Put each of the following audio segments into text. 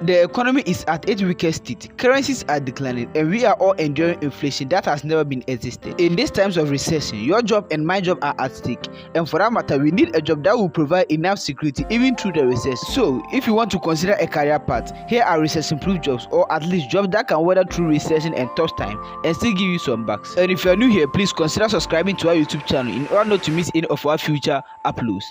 The economy is at its weakest state, currencies are declining, and we are all enduring inflation that has never been existed. In these times of recession, your job and my job are at stake, and for that matter, we need a job that will provide enough security even through the recession. So, if you want to consider a career path, here are recession-proof jobs, or at least jobs that can weather through recession and tough time and still give you some bucks. And if you are new here, please consider subscribing to our YouTube channel in order not to miss any of our future uploads.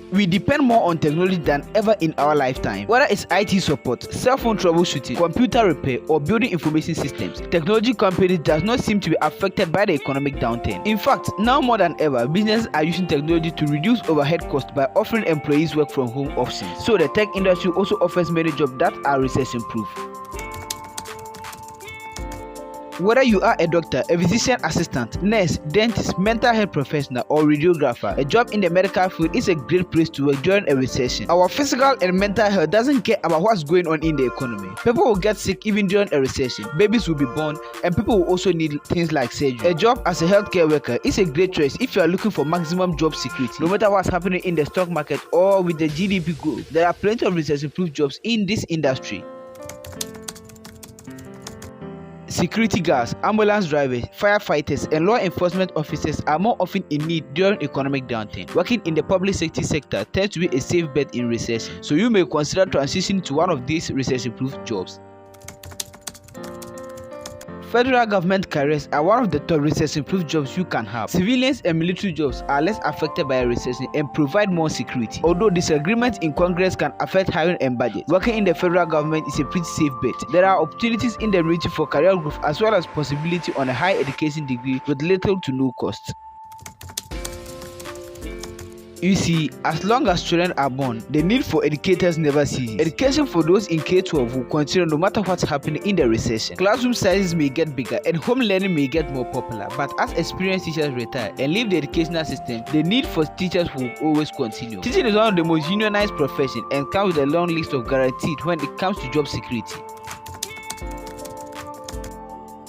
We depend more on technology than ever in our lifetime. Whether it's IT support, cell phone troubleshooting, computer repair, or building information systems, technology companies does not seem to be affected by the economic downturn. In fact, now more than ever, businesses are using technology to reduce overhead costs by offering employees work from home options. So the tech industry also offers many jobs that are recession-proof. Whether you are a doctor, a physician assistant, nurse, dentist, mental health professional, or radiographer, a job in the medical field is a great place to work during a recession. Our physical and mental health doesn't care about what's going on in the economy. People will get sick even during a recession, babies will be born, and people will also need things like surgery. A job as a healthcare worker is a great choice if you are looking for maximum job security. No matter what's happening in the stock market or with the GDP growth, there are plenty of recession-proof jobs in this industry. Security guards, ambulance drivers, firefighters, and law enforcement officers are more often in need during economic downturn. Working in the public safety sector tends to be a safe bet in recession, so you may consider transitioning to one of these recession-proof jobs. Federal government careers are one of the top recession-proof jobs you can have. Civilians and military jobs are less affected by a recession and provide more security. Although disagreements in Congress can affect hiring and budget, working in the federal government is a pretty safe bet. There are opportunities in the region for career growth as well as possibility on a high education degree with little to no cost. You see, as long as children are born, the need for educators never ceases. Education for those in K-12 will continue no matter what's happening in the recession. Classroom sizes may get bigger and home learning may get more popular, but as experienced teachers retire and leave the educational system, the need for teachers will always continue. Teaching is one of the most unionized professions and comes with a long list of guarantees when it comes to job security.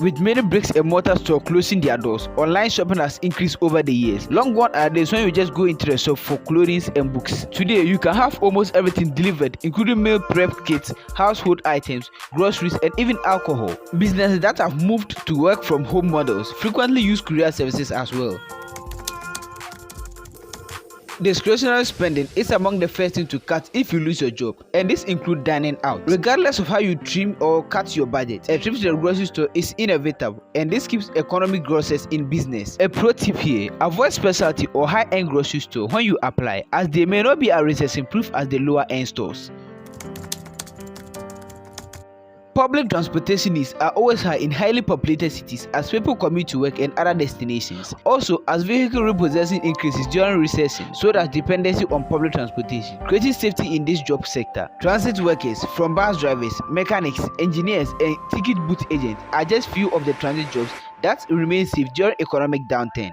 With many bricks and mortar stores closing their doors, online shopping has increased over the years. Long gone are days when you just go into the shop for clothing and books. Today, you can have almost everything delivered, including meal prep kits, household items, groceries, and even alcohol. Businesses that have moved to work from home models frequently use courier services as well. Discretionary spending is among the first things to cut if you lose your job, and this includes dining out. Regardless of how you trim or cut your budget, a trip to the grocery store is inevitable, and this keeps economic grosses in business. A pro tip here: avoid specialty or high-end grocery store when you apply, as they may not be as recession-proof as the lower-end stores. Public transportation needs are always high in highly populated cities as people commute to work and other destinations. Also, as vehicle repossession increases during recession, so does dependency on public transportation, creating safety in this job sector. Transit workers, from bus drivers, mechanics, engineers, and ticket booth agents are just few of the transit jobs that remain safe during economic downturn.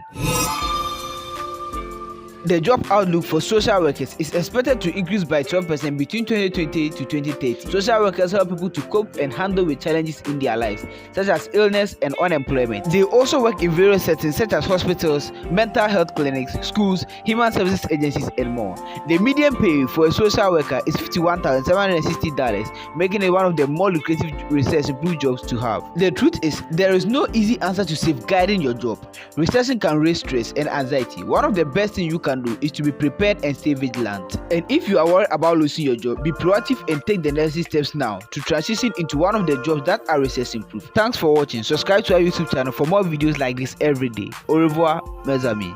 The job outlook for social workers is expected to increase by 12% between 2020 to 2030. Social workers help people to cope and handle with challenges in their lives, such as illness and unemployment. They also work in various settings such as hospitals, mental health clinics, schools, human services agencies, and more. The median pay for a social worker is $51,760, making it one of the more lucrative recession-proof jobs to have. The truth is, there is no easy answer to safeguarding your job. Recession can raise stress and anxiety. One of the best things you can do is to be prepared and stay vigilant. And if you are worried about losing your job, be proactive and take the necessary steps now to transition into one of the jobs that are recession-proof. Thanks for watching. Subscribe to our YouTube channel for more videos like this every day. Au revoir, mes amis.